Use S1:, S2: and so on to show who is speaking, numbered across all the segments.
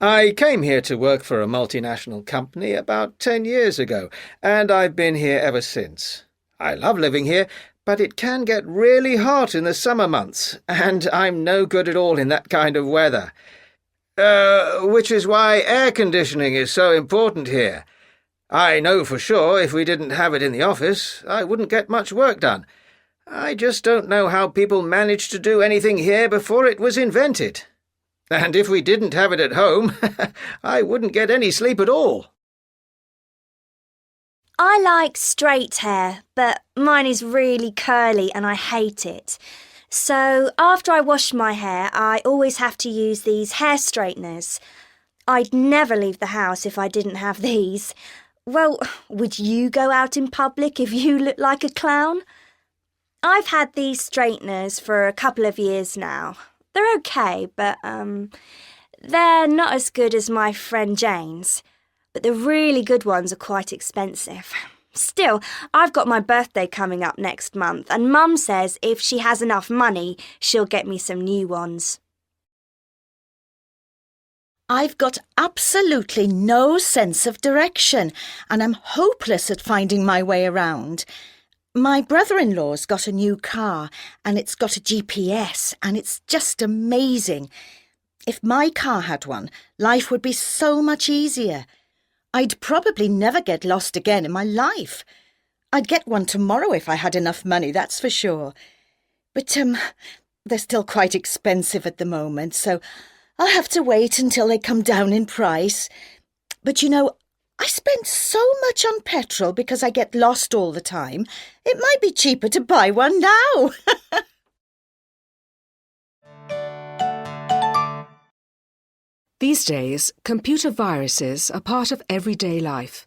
S1: I came here to work for a multinational company about 10 years ago, and I've been here ever since. I love living here, but it can get really hot in the summer months, and I'm no good at all in that kind of weather. Which is why air conditioning is so important here. I know for sure if we didn't have it in the office, I wouldn't get much work done. I just don't know how people managed to do anything here before it was invented. And if we didn't have it at home, I wouldn't get any sleep at all.
S2: I like straight hair, but mine is really curly and I hate it. So after I wash my hair, I always have to use these hair straighteners. I'd never leave the house if I didn't have these. Well, would you go out in public if you looked like a clown? I've had these straighteners for a couple of years now. They're okay, but they're not as good as my friend Jane's. But the really good ones are quite expensive. Still, I've got my birthday coming up next month, and Mum says if she has enough money, she'll get me some new ones.
S3: I've got absolutely no sense of direction, and I'm hopeless at finding my way around. My brother-in-law's got a new car, and it's got a GPS, and it's just amazing. If my car had one, life would be so much easier. I'd probably never get lost again in my life. I'd get one tomorrow if I had enough money, that's for sure. But, they're still quite expensive at the moment, so I'll have to wait until they come down in price. But you know, I spend so much on petrol because I get lost all the time. It might be cheaper to buy one now.
S4: These days, computer viruses are part of everyday life.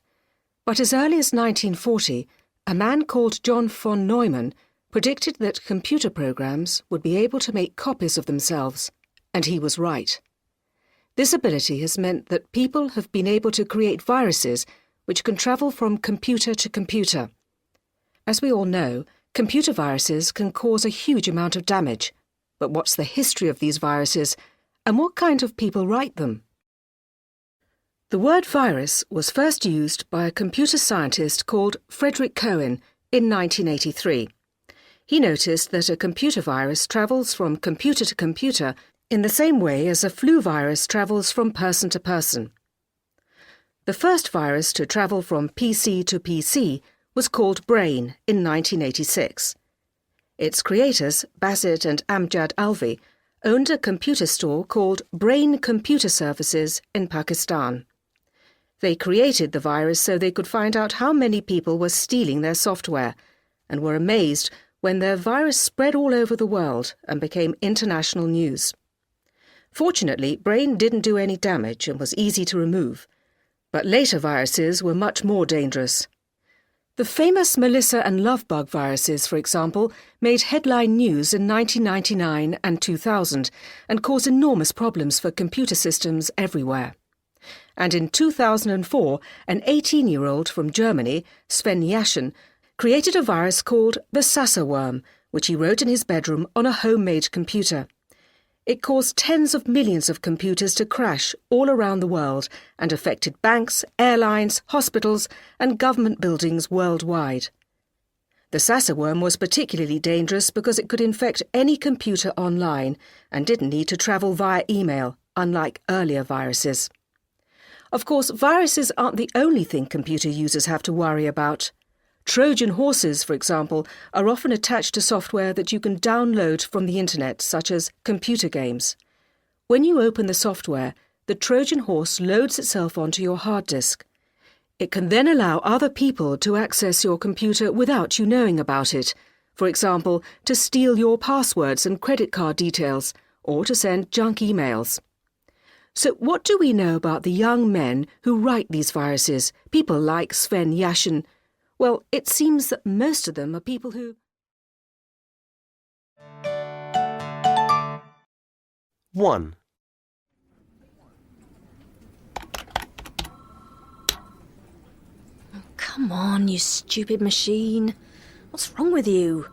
S4: But as early as 1940, a man called John von Neumann predicted that computer programs would be able to make copies of themselves, and he was right. This ability has meant that people have been able to create viruses which can travel from computer to computer. As we all know, computer viruses can cause a huge amount of damage. But what's the history of these viruses, and what kind of people write them? The word virus was first used by a computer scientist called Frederick Cohen in 1983. He noticed that a computer virus travels from computer to computer in the same way as a flu virus travels from person to person. The first virus to travel from PC to PC was called Brain in 1986. Its creators, Basit and Amjad Alvi, owned a computer store called Brain Computer Services in Pakistan. They created the virus so they could find out how many people were stealing their software, and were amazed when their virus spread all over the world and became international news. Fortunately, Brain didn't do any damage and was easy to remove, but later viruses were much more dangerous. The famous Melissa and Lovebug viruses, for example, made headline news in 1999 and 2000 and caused enormous problems for computer systems everywhere. And in 2004, an 18-year-old from Germany, Sven Jaschen, created a virus called the Sasa worm, which he wrote in his bedroom on a homemade computer. It caused tens of millions of computers to crash all around the world and affected banks, airlines, hospitals, and government buildings worldwide. The Sasa worm was particularly dangerous because it could infect any computer online and didn't need to travel via email, unlike earlier viruses. Of course, viruses aren't the only thing computer users have to worry about. Trojan horses, for example, are often attached to software that you can download from the internet, such as computer games. When you open the software, the Trojan horse loads itself onto your hard disk. It can then allow other people to access your computer without you knowing about it, for example, to steal your passwords and credit card details, or to send junk emails. So what do we know about the young men who write these viruses, people like Sven Jaschen? Well, it seems that most of them are people who...
S5: 1.
S2: Come on, you stupid machine. What's wrong with you?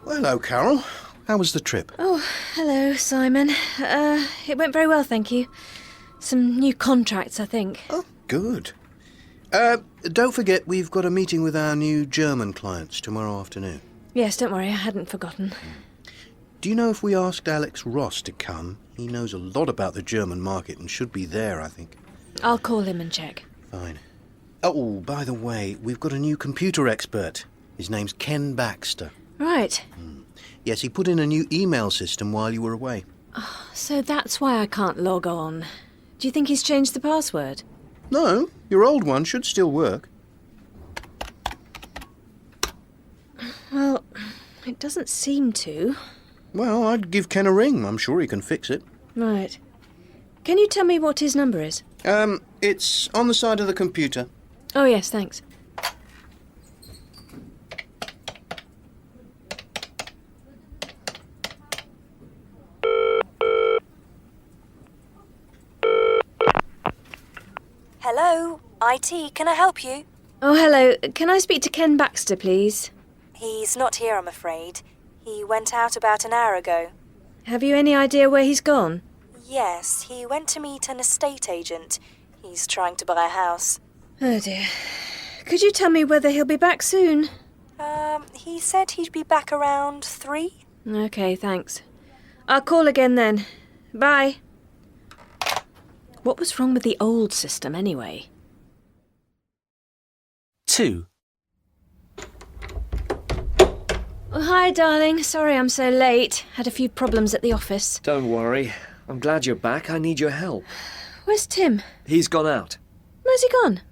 S5: Well, hello, Carol. How was the trip?
S2: Oh, hello, Simon. It went very well, thank you.
S6: Some new contracts, I think.
S5: Oh, good. Don't forget we've got a meeting with our new German clients tomorrow afternoon.
S6: Yes, don't worry, I hadn't forgotten.
S5: Do you know if we asked Alex Ross to come? He knows a lot about the German market and should be there, I think.
S6: I'll call him and check.
S5: Fine. Oh, by the way, we've got a new computer expert. His name's Ken Baxter.
S6: Right.
S5: Yes, he put in a new email system while you were away.
S6: So that's why I can't log on. Do you think he's changed the password?
S5: No, your old one should still work.
S6: Well, it doesn't seem to.
S5: Well, I'd give Ken a ring. I'm sure he can fix it.
S6: Right. Can you tell me what his number is?
S5: It's on the side of the computer.
S6: Oh, yes, thanks.
S2: Hello, IT, can I help you?
S6: Oh, hello. Can I speak to Ken Baxter, please?
S2: He's not here, I'm afraid. He went out about an hour ago.
S6: Have you any idea where he's gone?
S2: Yes, he went to meet an estate agent. He's trying to buy a house.
S6: Oh, dear. Could you tell me whether he'll be back soon?
S2: He said he'd be back around 3.
S6: OK, thanks. I'll call again then. Bye. What was wrong with the old system, anyway?
S7: 2.
S6: Oh, hi, darling. Sorry I'm so late. Had a few problems at the office.
S7: Don't worry. I'm glad you're back. I need your help.
S6: Where's Tim?
S7: He's gone out.
S6: Where's he gone?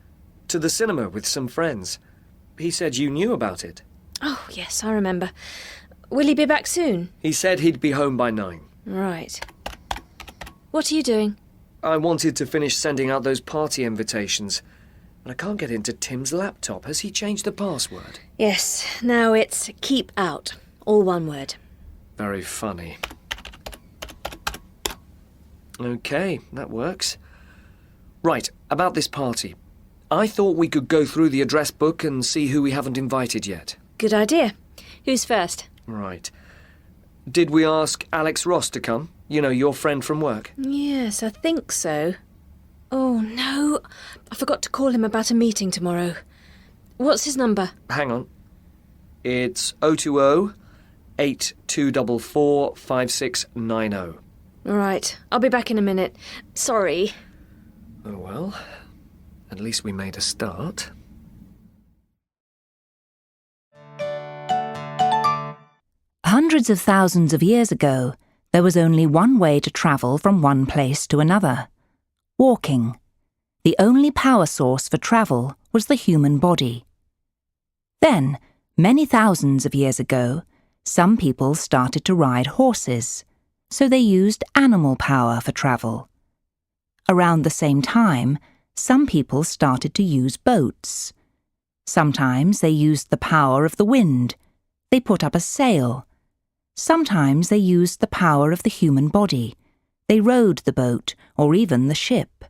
S7: To the cinema with some friends. He said you knew about it.
S6: Oh, yes, I remember. Will he be back soon?
S7: He said he'd be home by 9.
S6: Right. What are you doing?
S7: I wanted to finish sending out those party invitations, but I can't get into Tim's laptop. Has he changed the password?
S6: Yes, now it's keep out. All one word.
S7: Very funny. OK, that works. Right, about this party. I thought we could go through the address book and see who we haven't invited yet.
S6: Good idea. Who's first?
S7: Right. Did we ask Alex Ross to come? You know, your friend from work.
S6: Yes, I think so. Oh, no. I forgot to call him about a meeting tomorrow. What's his number?
S7: Hang on. It's 020 8244 5690.
S6: All right, I'll be back in a minute. Sorry.
S7: Oh, well. At least we made a start.
S8: Hundreds of thousands of years ago, there was only one way to travel from one place to another: walking. The only power source for travel was the human body. Then, many thousands of years ago, some people started to ride horses, so they used animal power for travel. Around the same time, some people started to use boats. Sometimes they used the power of the wind. They put up a sail. Sometimes they used the power of the human body. They rowed the boat or even the ship.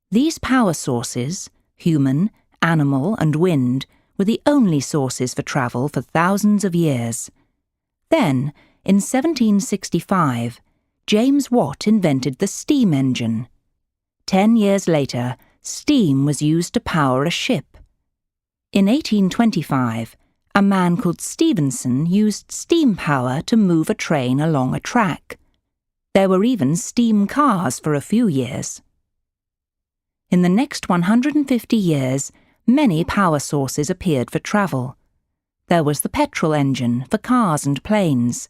S8: These power sources, human, animal and wind, were the only sources for travel for thousands of years. Then, in 1765, James Watt invented the steam engine. 10 years later, steam was used to power a ship. In 1825, a man called Stephenson used steam power to move a train along a track. There were even steam cars for a few years. In the next 150 years, many power sources appeared for travel. There was the petrol engine for cars and planes.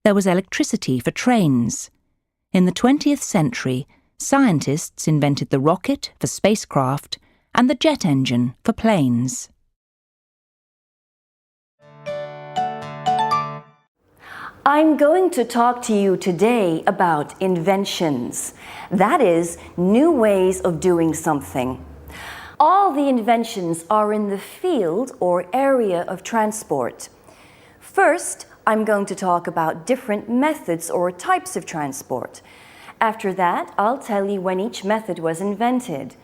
S8: There was electricity for trains. In the 20th century, scientists invented the rocket for spacecraft and the jet engine for planes.
S9: I'm going to talk to you today about inventions. That is, new ways of doing something. All the inventions are in the field or area of transport. First, I'm going to talk about different methods or types of transport. After that, I'll tell you when each method was invented.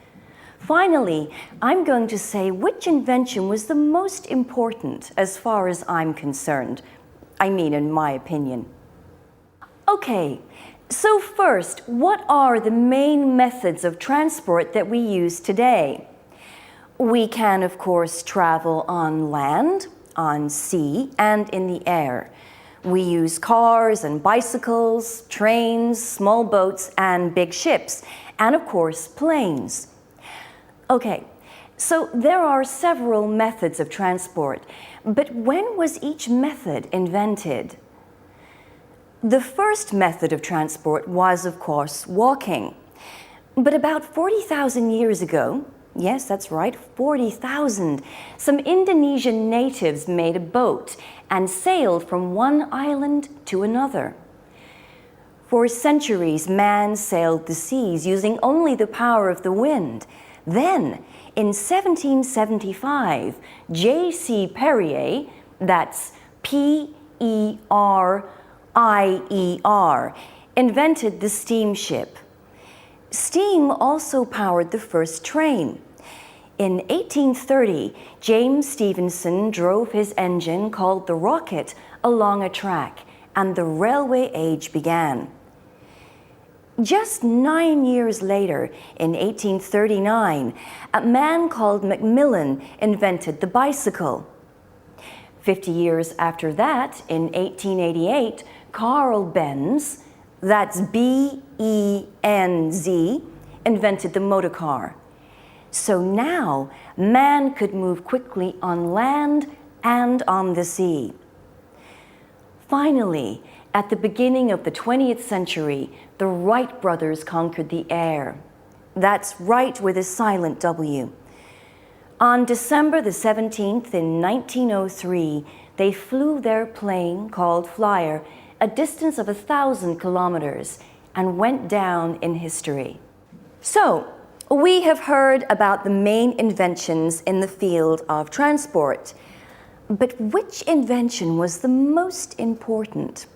S9: Finally, I'm going to say which invention was the most important as far as I'm concerned. I mean, in my opinion. Okay, So first, what are the main methods of transport that we use today? We can, of course, travel on land, on sea, and in the air. We use cars and bicycles, trains, small boats, and big ships, and of course, planes. Okay, so there are several methods of transport, but when was each method invented? The first method of transport was, of course, walking. But about 40,000 years ago, yes, that's right, 40,000, some Indonesian natives made a boat and sailed from one island to another. For centuries, man sailed the seas using only the power of the wind. Then, in 1775, J.C. Perrier, that's P-E-R-I-E-R, invented the steamship. Steam also powered the first train. In 1830, James Stephenson drove his engine called the Rocket along a track, and the railway age began. Just 9 years later, in 1839, a man called Macmillan invented the bicycle. 50 years after that, in 1888, Carl Benz, that's B-E-N-Z, invented the motor car. So now, man could move quickly on land and on the sea. Finally, at the beginning of the 20th century, the Wright brothers conquered the air. That's Wright with a silent W. On December the 17th in 1903, they flew their plane called Flyer a distance of 1,000 kilometers and went down in history. So, we have heard about the main inventions in the field of transport. But which invention was the most important?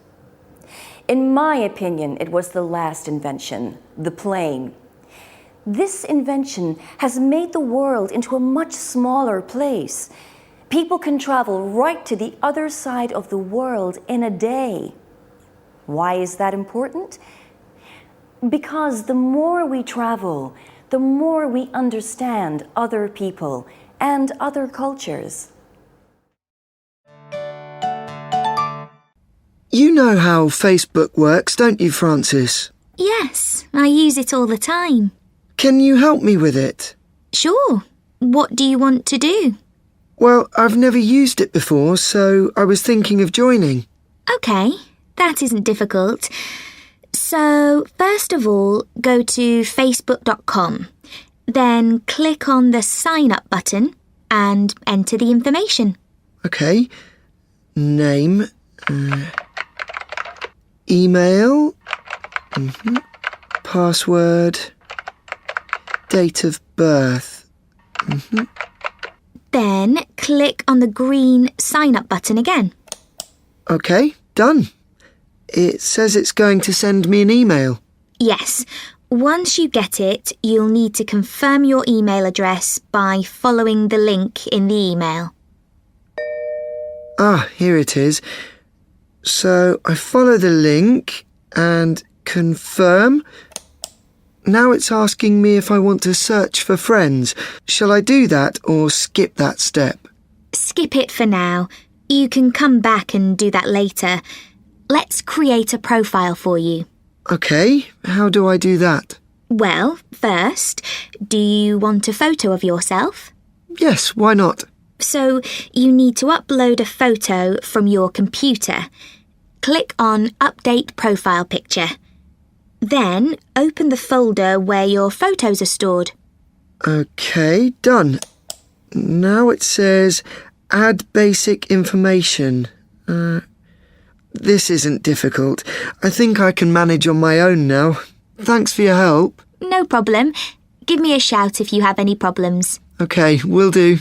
S9: In my opinion, it was the last invention, the plane. This invention has made the world into a much smaller place. People can travel right to the other side of the world in a day. Why is that important? Because the more we travel, the more we understand other people and other cultures.
S10: You know how Facebook works, don't you, Francis?
S11: Yes, I use it all the time.
S10: Can you help me with it?
S11: Sure. What do you want to do?
S10: Well, I've never used it before, so I was thinking of joining.
S11: OK, that isn't difficult. So, first of all, go to facebook.com. Then click on the sign up button and enter the information.
S10: OK. Name. Email. Password. Date of birth.
S11: Then click on the green sign up button again.
S10: OK, done. It says it's going to send me an email.
S11: Yes. Once you get it, you'll need to confirm your email address by following the link in the email.
S10: Ah, here it is. So I follow the link and confirm. Now it's asking me if I want to search for friends. Shall I do that or skip that step?
S11: Skip it for now. You can come back and do that later. Let's create a profile for you.
S10: OK, how do I do that?
S11: Well, first, do you want a photo of yourself?
S10: Yes, why not?
S11: So you need to upload a photo from your computer. Click on Update Profile Picture. Then open the folder where your photos are stored.
S10: OK, done. Now it says Add Basic Information. This isn't difficult. I think I can manage on my own now. Thanks for your help.
S11: No problem. Give me a shout if you have any problems.
S10: OK, will do.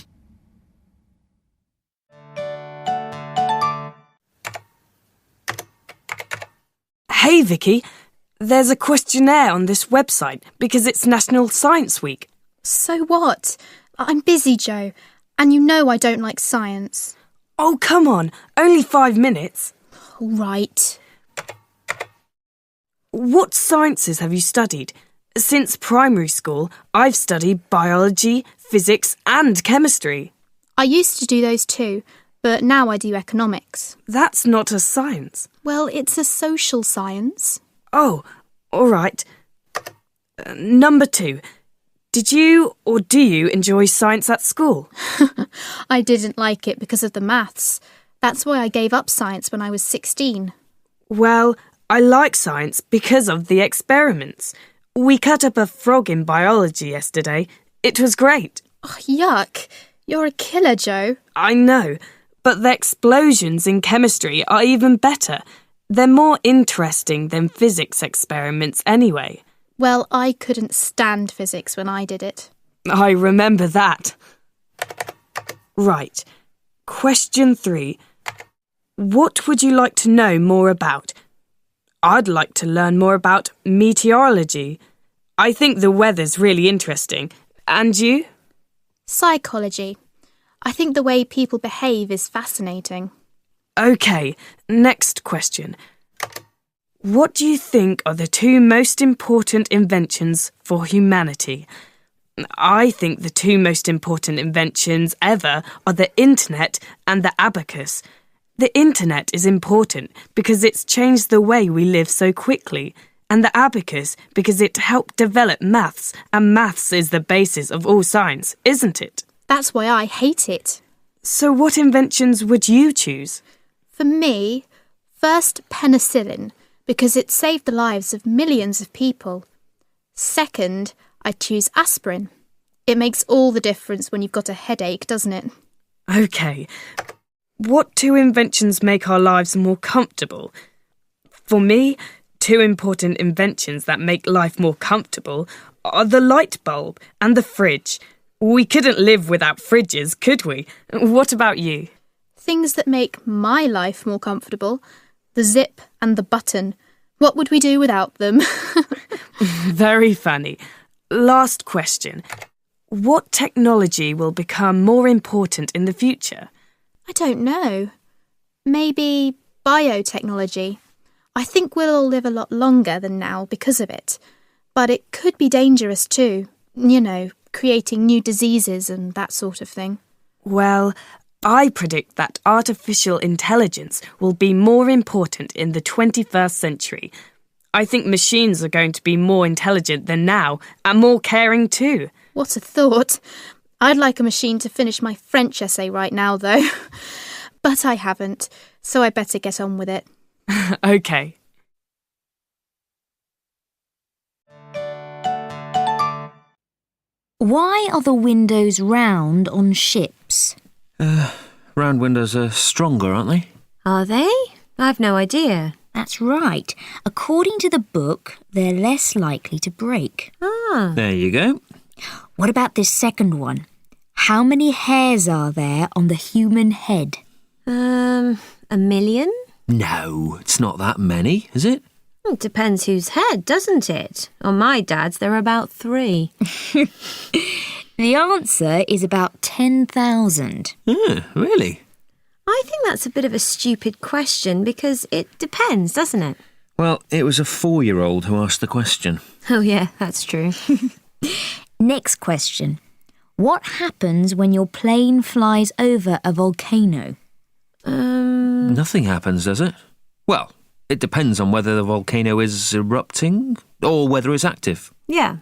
S12: Hey, Vicky. There's a questionnaire on this website because it's National Science Week.
S13: So what? I'm busy, Joe. And you know I don't like science.
S12: Oh, come on. Only 5 minutes.
S13: All right.
S12: What sciences have you studied? Since primary school, I've studied biology, physics and chemistry.
S13: I used to do those too, but now I do economics.
S12: That's not a science.
S13: Well, it's a social science.
S12: Oh, all right. Number 2. Did you or do you enjoy science at school?
S13: I didn't like it because of the maths. That's why I gave up science when I was 16.
S12: Well, I like science because of the experiments. We cut up a frog in biology yesterday. It was great.
S13: Oh, yuck. You're a killer, Joe.
S12: I know, but the explosions in chemistry are even better. They're more interesting than physics experiments anyway.
S13: Well, I couldn't stand physics when I did it.
S12: I remember that. Right. Question 3. What would you like to know more about? I'd like to learn more about meteorology. I think the weather's really interesting. And you?
S13: Psychology. I think the way people behave is fascinating.
S12: OK, next question. What do you think are the 2 most important inventions for humanity? I think the 2 most important inventions ever are the internet and the abacus. The internet is important because it's changed the way we live so quickly, and the abacus because it helped develop maths, and maths is the basis of all science, isn't it?
S13: That's why I hate it.
S12: So what inventions would you choose?
S13: For me, first penicillin, because it saved the lives of millions of people. Second, I'd choose aspirin. It makes all the difference when you've got a headache, doesn't it?
S12: OK. What 2 inventions make our lives more comfortable? For me, 2 important inventions that make life more comfortable are the light bulb and the fridge. We couldn't live without fridges, could we? What about you?
S13: Things that make my life more comfortable. The zip and the button. What would we do without them?
S12: Very funny. Last question. What technology will become more important in the future?
S13: I don't know. Maybe biotechnology. I think we'll all live a lot longer than now because of it. But it could be dangerous too. You know, creating new diseases and that sort of thing.
S12: Well, I predict that artificial intelligence will be more important in the 21st century. I think machines are going to be more intelligent than now and more caring too.
S13: What a thought. I'd like a machine to finish my French essay right now, though. But I haven't, so I better get on with it.
S12: OK.
S8: Why are the windows round on ships?
S14: Round windows are stronger, aren't they?
S6: Are they? I've no idea.
S8: That's right. According to the book, they're less likely to break.
S6: Ah.
S14: There you go.
S8: What about this second one? How many hairs are there on the human head?
S6: 1 million?
S14: No, it's not that many, is it?
S6: It depends whose head, doesn't it? On my dad's, there are about 3.
S8: The answer is about 10,000.
S14: Really?
S6: I think that's a bit of a stupid question because it depends, doesn't it?
S14: Well, it was a 4-year-old who asked the question.
S6: Oh, yeah, that's true.
S8: Next question. What happens when your plane flies over a volcano?
S14: Nothing happens, does it? Well, it depends on whether the volcano is erupting or whether it's active.
S6: Yeah.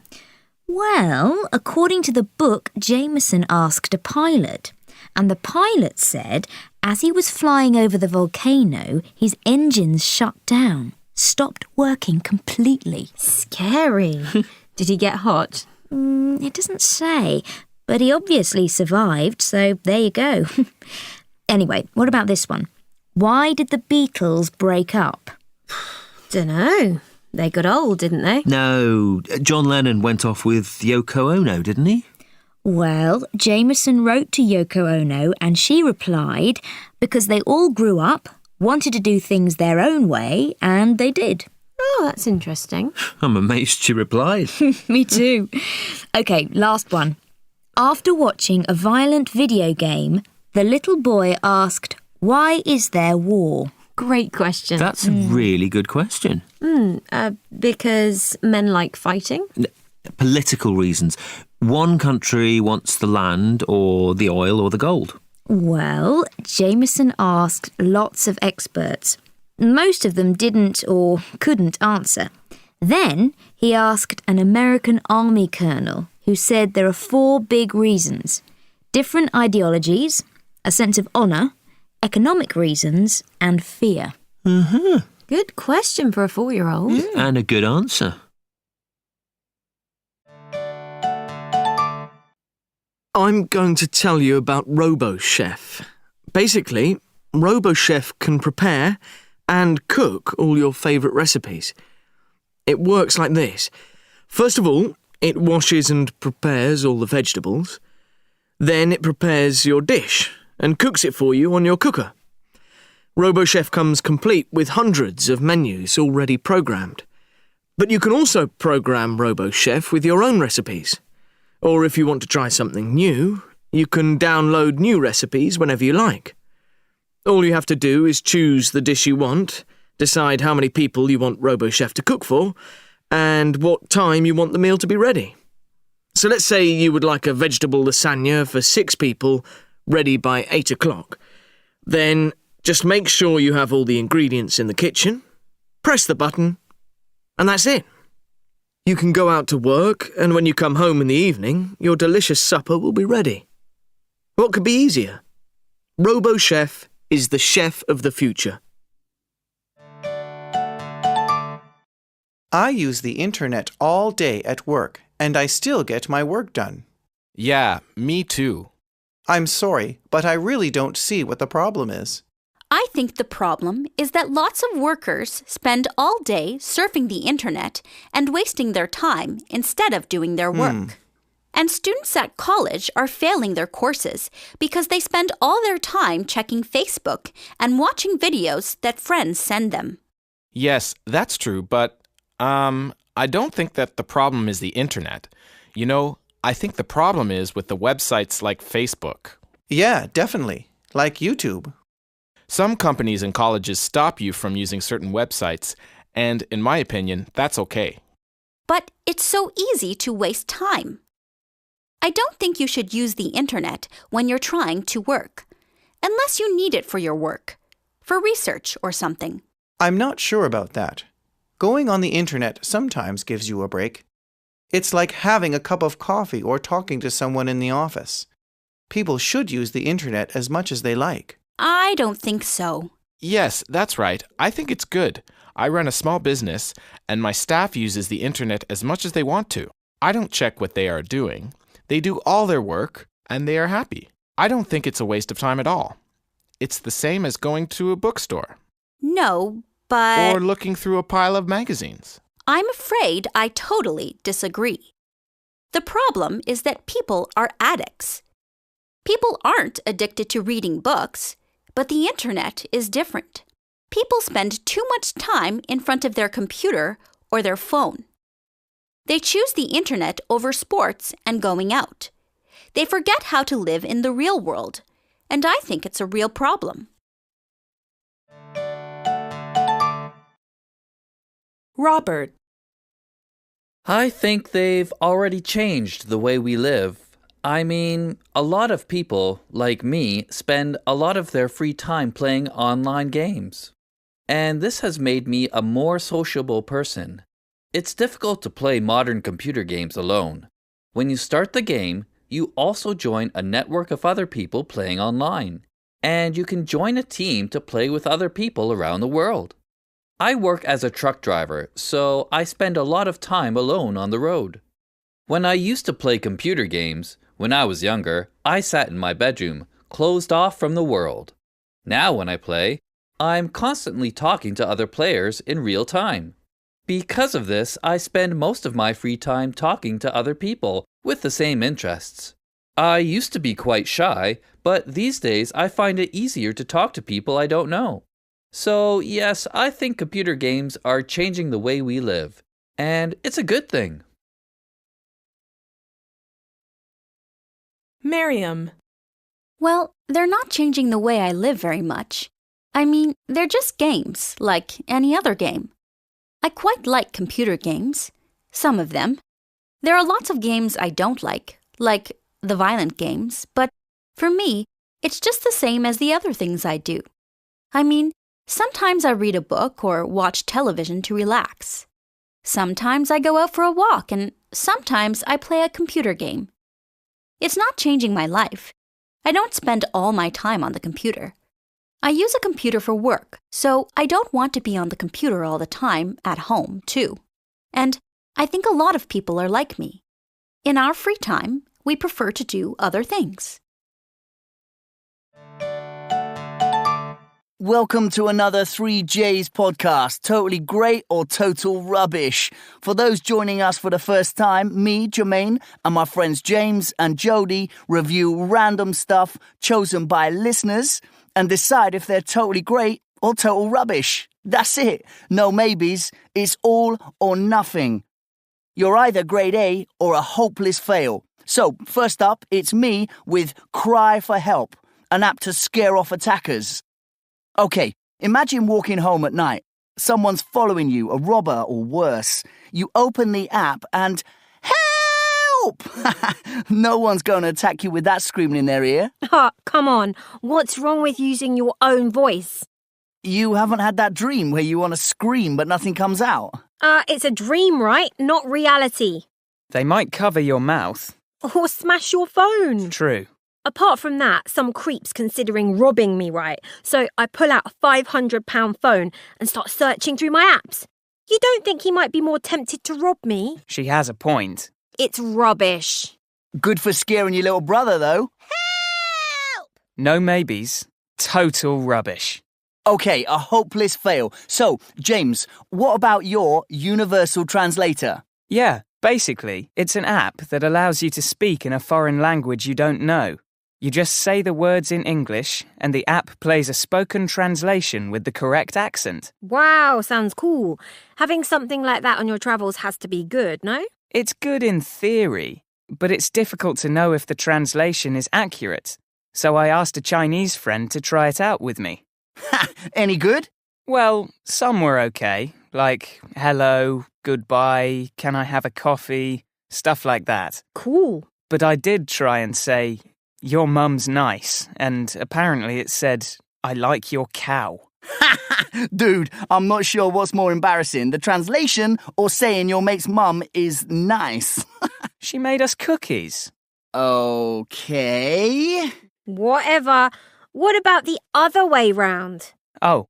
S8: Well, according to the book, Jameson asked a pilot, and the pilot said as he was flying over the volcano, his engines shut down, stopped working completely.
S6: Scary. Did he get hot?
S8: It doesn't say, but he obviously survived, so there you go. Anyway, what about this one? Why did the Beatles break up?
S6: Dunno. They got old, didn't they?
S14: No, John Lennon went off with Yoko Ono, didn't he?
S8: Well, Jameson wrote to Yoko Ono and she replied because they all grew up, wanted to do things their own way, and they did.
S6: Oh, that's interesting.
S14: I'm amazed she replied.
S8: Me too. OK, last one. After watching a violent video game, the little boy asked, "Why is there war?"
S6: Great question.
S14: That's a really good question.
S6: Because men like fighting?
S14: Political reasons. One country wants the land or the oil or the gold.
S11: Well, Jameson asked lots of experts. Most of them didn't or couldn't answer. Then he asked an American army colonel who said there are 4 big reasons: different ideologies, a sense of honour, economic reasons, and fear.
S6: Good question for a 4-year-old.
S14: Yeah. And a good answer.
S15: I'm going to tell you about Robo-Chef. Basically, Robo-Chef can prepare and cook all your favourite recipes. It works like this. First of all, it washes and prepares all the vegetables. Then it prepares your dish and cooks it for you on your cooker. Robo-Chef comes complete with hundreds of menus already programmed. But you can also program Robo-Chef with your own recipes. Or if you want to try something new, you can download new recipes whenever you like. All you have to do is choose the dish you want, decide how many people you want Robo-Chef to cook for, and what time you want the meal to be ready. So let's say you would like a vegetable lasagna for 6 people, ready by 8 o'clock. Then just make sure you have all the ingredients in the kitchen, press the button, and that's it. You can go out to work, and when you come home in the evening, your delicious supper will be ready. What could be easier? Robo-Chef is the chef of the future.
S16: I use the internet all day at work, and I still get my work done.
S17: Yeah, me too.
S16: I'm sorry, but I really don't see what the problem is.
S18: I think the problem is that lots of workers spend all day surfing the internet and wasting their time instead of doing their work. And students at college are failing their courses because they spend all their time checking Facebook and watching videos that friends send them.
S17: Yes, that's true, but, I don't think that the problem is the internet. You know, I think the problem is with the websites like Facebook.
S16: Yeah, definitely. Like YouTube.
S17: Some companies and colleges stop you from using certain websites, and in my opinion, that's okay.
S18: But it's so easy to waste time. I don't think you should use the internet when you're trying to work, unless you need it for your work, for research or something.
S16: I'm not sure about that. Going on the internet sometimes gives you a break. It's like having a cup of coffee or talking to someone in the office. People should use the internet as much as they like.
S18: I don't think so.
S17: Yes, that's right. I think it's good. I run a small business, and my staff uses the internet as much as they want to. I don't check what they are doing. They do all their work, and they are happy. I don't think it's a waste of time at all. It's the same as going to a bookstore.
S18: No, but...
S17: Or looking through a pile of magazines.
S18: I'm afraid I totally disagree. The problem is that people are addicts. People aren't addicted to reading books, but the internet is different. People spend too much time in front of their computer or their phone. They choose the internet over sports and going out. They forget how to live in the real world, and I think it's a real problem.
S19: Robert. I think they've already changed the way we live. I mean, a lot of people, like me, spend a lot of their free time playing online games. And this has made me a more sociable person. It's difficult to play modern computer games alone. When you start the game, you also join a network of other people playing online. And you can join a team to play with other people around the world. I work as a truck driver, so I spend a lot of time alone on the road. When I used to play computer games, when I was younger, I sat in my bedroom, closed off from the world. Now when I play, I'm constantly talking to other players in real time. Because of this, I spend most of my free time talking to other people with the same interests. I used to be quite shy, but these days I find it easier to talk to people I don't know. So yes, I think computer games are changing the way we live, and it's a good thing.
S6: Miriam.
S18: Well, they're not changing the way I live very much. I mean, they're just games, like any other game. I quite like computer games. Some of them. There are lots of games I don't like the violent games, but for me, it's just the same as the other things I do. I mean, sometimes I read a book or watch television to relax. Sometimes I go out for a walk, and sometimes I play a computer game. It's not changing my life. I don't spend all my time on the computer. I use a computer for work, so I don't want to be on the computer all the time at home, too. And I think a lot of people are like me. In our free time, we prefer to do other things.
S20: Welcome to another 3J's podcast, Totally Great or Total Rubbish. For those joining us for the first time, me, Jermaine, and my friends James and Jody review random stuff chosen by listeners and decide if they're totally great or total rubbish. That's it. No maybes. It's all or nothing. You're either grade A or a hopeless fail. So, first up, it's me with Cry for Help, an app to scare off attackers. Okay, imagine walking home at night. Someone's following you, a robber or worse. You open the app and... Help! No one's going to attack you with that screaming in their ear.
S6: Oh, come on. What's wrong with using your own voice?
S20: You haven't had that dream where you want to scream but nothing comes out?
S6: It's a dream, right? Not reality.
S21: They might cover your mouth.
S6: Or smash your phone.
S21: True.
S6: Apart from that, some creep's considering robbing me, right? So I pull out a £500 phone and start searching through my apps. You don't think he might be more tempted to rob me?
S21: She has a point.
S6: It's rubbish.
S20: Good for scaring your little brother, though.
S21: No maybes. Total rubbish.
S20: Okay, a hopeless fail. So, James, what about your universal translator?
S21: Yeah, basically, it's an app that allows you to speak in a foreign language you don't know. You just say the words in English, and the app plays a spoken translation with the correct accent.
S6: Wow, sounds cool. Having something like that on your travels has to be good, no?
S21: It's good in theory, but it's difficult to know if the translation is accurate. So I asked a Chinese friend to try it out with me.
S20: Any good?
S21: Well, some were okay, like hello, goodbye, can I have a coffee, stuff like that.
S6: Cool.
S21: But I did try and say, your mum's nice, and apparently it said, I like your cow.
S20: Dude, I'm not sure what's more embarrassing, the translation or saying your mate's mum is nice.
S21: She made us cookies.
S20: Okay.
S6: Whatever. What about the other way round?
S21: Oh,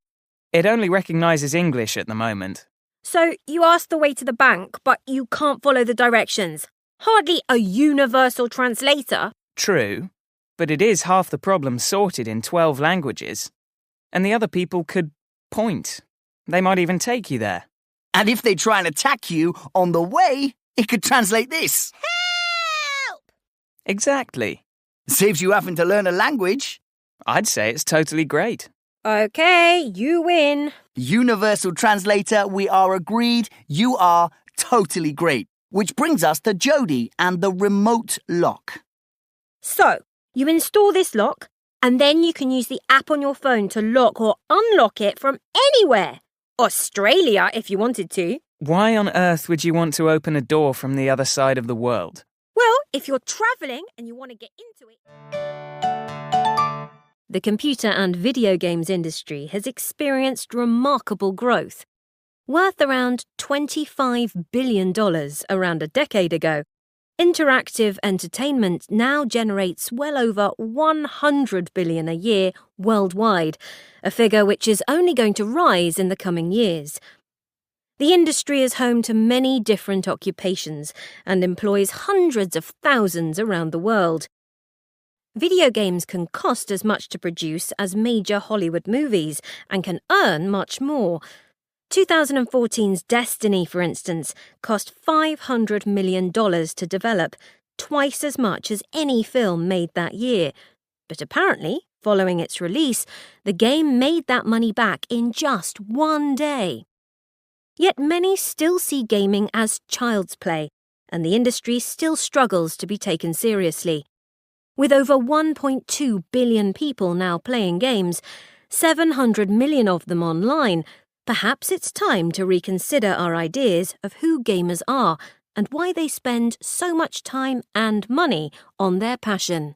S21: it only recognises English at the moment.
S6: So you ask the way to the bank, but you can't follow the directions. Hardly a universal translator.
S21: True, but it is half the problem sorted in 12 languages. And the other people could point. They might even take you there.
S20: And if they try and attack you on the way, it could translate this.
S6: Help!
S21: Exactly.
S20: Saves you having to learn a language.
S21: I'd say it's totally great.
S6: Okay, you win.
S20: Universal translator, we are agreed. You are totally great. Which brings us to Jody and the remote lock.
S6: So, you install this lock, and then you can use the app on your phone to lock or unlock it from anywhere. Australia, if you wanted to.
S21: Why on earth would you want to open a door from the other side of the world?
S6: Well, if you're travelling and you want to get into it... The computer and video games industry has experienced remarkable growth. Worth around $25 billion around a decade ago, interactive entertainment now generates well over $100 billion a year worldwide, a figure which is only going to rise in the coming years. The industry is home to many different occupations and employs hundreds of thousands around the world. Video games can cost as much to produce as major Hollywood movies and can earn much more. 2014's Destiny, for instance, cost $500 million to develop, twice as much as any film made that year. But apparently, following its release, the game made that money back in just one day. Yet many still see gaming as child's play, and the industry still struggles to be taken seriously. With over 1.2 billion people now playing games, 700 million of them online, perhaps it's time to reconsider our ideas of who gamers are and why they spend so much time and money on their passion.